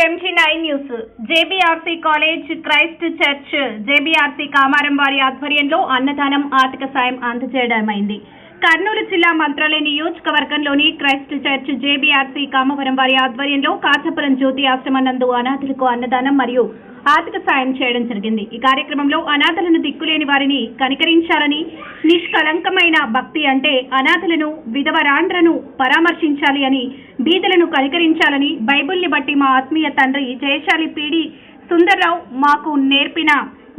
MG9 news. JBRC college Christ church JBRC Kamaram వారి ఆధ్వర్యంలో అన్నదానం ఆర్థిక సాయం అందజేయడమైంది. కర్నూలు జిల్లా మంత్రాలయ నియోజకవర్గంలోని క్రైస్ట్ చర్చ్ జేబీఆర్సీ కామవరం వారి ఆధ్వర్యంలో కాచపురం జ్యోతి ఆశ్రమం నందు అనాథులకు అన్నదానం మరియు ఆర్థిక సాయం చేయడం జరిగింది. ఈ కార్యక్రమంలో అనాథలను దిక్కులేని వారిని కనికరించాలని, నిష్కలంకమైన భక్తి అంటే అనాథలను విధవరాండ్రను పరామర్శించాలి అని, బీదలను కనికరించాలని బైబిల్ని బట్టి మా ఆత్మీయ తండ్రి జయశాలి పీడి సుందర్రావు మాకు నేర్పిన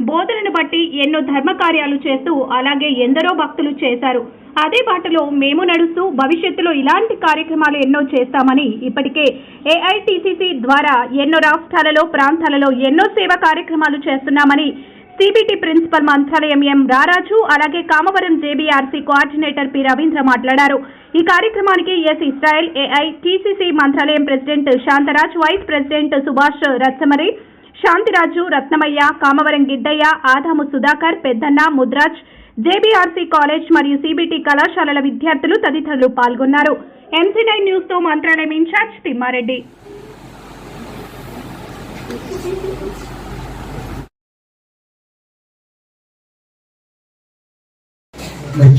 బోధనను బట్టి ఎన్నో ధర్మకార్యాలు చేస్తూ అలాగే ఎందరో భక్తులు చేశారు. అదే బాటలో మేము నడుస్తూ భవిష్యత్తులో ఇలాంటి కార్యక్రమాలు ఎన్నో చేస్తామని, ఇప్పటికే ఏఐటీసీసీ ద్వారా ఎన్నో రాష్ట్రాలలో ప్రాంతాలలో ఎన్నో సేవా కార్యక్రమాలు చేస్తున్నామని CBT principal Mantralayam M Raraju అలాగే Kamavaram JBRC coordinator P Ravindra మాట్లాడారు. ఈ కార్యక్రమానికి S Israel, AITCC Mantralayam president Shantaraj, vice president Subhash Ratsamari, Shantiraju, Ratnamayya, Kamavaram Giddayya, Adamu Sudhakar, Peddanna, Mudraj, JBRC college మరియు సిబిటి కళాశాలల విద్యార్థులు తదితరులు పాల్గొన్నారు. MG9 న్యూస్ తో మంత్రాలయం ఇన్ఛార్జ్ తిమ్మారెడ్డి.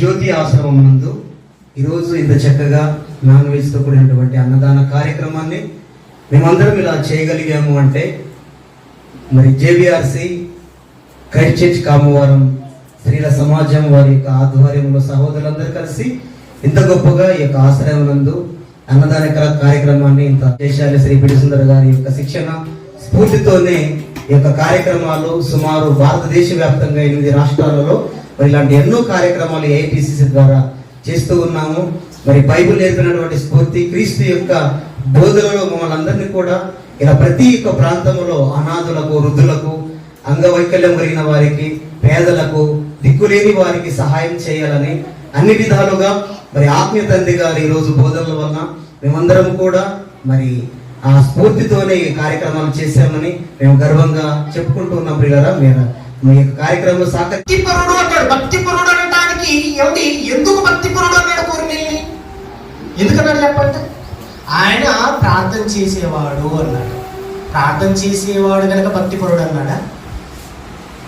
జ్యోతి ఆశ్రమం నందు ఈరోజు ఇంత చక్కగా నాన్ వెజ్ తో కూడినటువంటి అన్నదాన కార్యక్రమాన్ని మేమందరం ఇలా చేయగలిగాము అంటే మరి జేబీఆర్సీ క్రైస్ట్ చర్చ్ కామవరం స్త్రీల సమాజం వారి యొక్క ఆధ్వర్యంలో సహోదరులందరూ కలిసి ఇంత గొప్పగా ఈ యొక్క ఆశ్రయం నందు అన్నదాన కార్యక్రమాన్ని ఇంత జయశాలి శ్రీ పీడి సుందర్ గారి యొక్క శిక్షణ స్ఫూర్తితోనే ఈ యొక్క కార్యక్రమాలు సుమారు భారతదేశ వ్యాప్తంగా 8 రాష్ట్రాలలో మరి ఇలాంటి ఎన్నో కార్యక్రమాలు ఏఐటీసీసీ ద్వారా చేస్తూ ఉన్నాము. మరి బైబిల్ నేర్పినటువంటి స్ఫూర్తి క్రీస్తు యొక్క బోధనలో మమ్మల్ని అందరినీ కూడా ఇలా ప్రతి ఒక్క ప్రాంతంలో అనాథులకు, వృద్ధులకు, అంగవైకల్యం కలిగిన వారికి, పేదలకు, దిక్కులేని వారికి సహాయం చేయాలని అన్ని విధాలుగా మరి ఆత్మీయ తండ్రి గారు ఈ రోజు బోధనల వలన మేమందరం కూడా మరి ఆ స్ఫూర్తితోనే ఈ కార్యక్రమాలు చేశామని మేము గర్వంగా చెప్పుకుంటూ ఉన్నాం. ప్రియులారా, మీరు మీ యొక్క కార్యక్రమం భక్తిపరుడు అంటాడు. భక్తిపరుడు అనడానికి ఏమిటి, ఎందుకు భక్తిపరుడు అన్నాడు? కోరిని ఎందుకన్నాడు చెప్పండి. ఆయన ప్రార్థన చేసేవాడు అన్నాడు. ప్రార్థన చేసేవాడు కనుక భక్తిపరుడు అన్నాడా?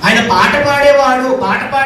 ఆయన పాట పాడేవాడు, పాట పాడే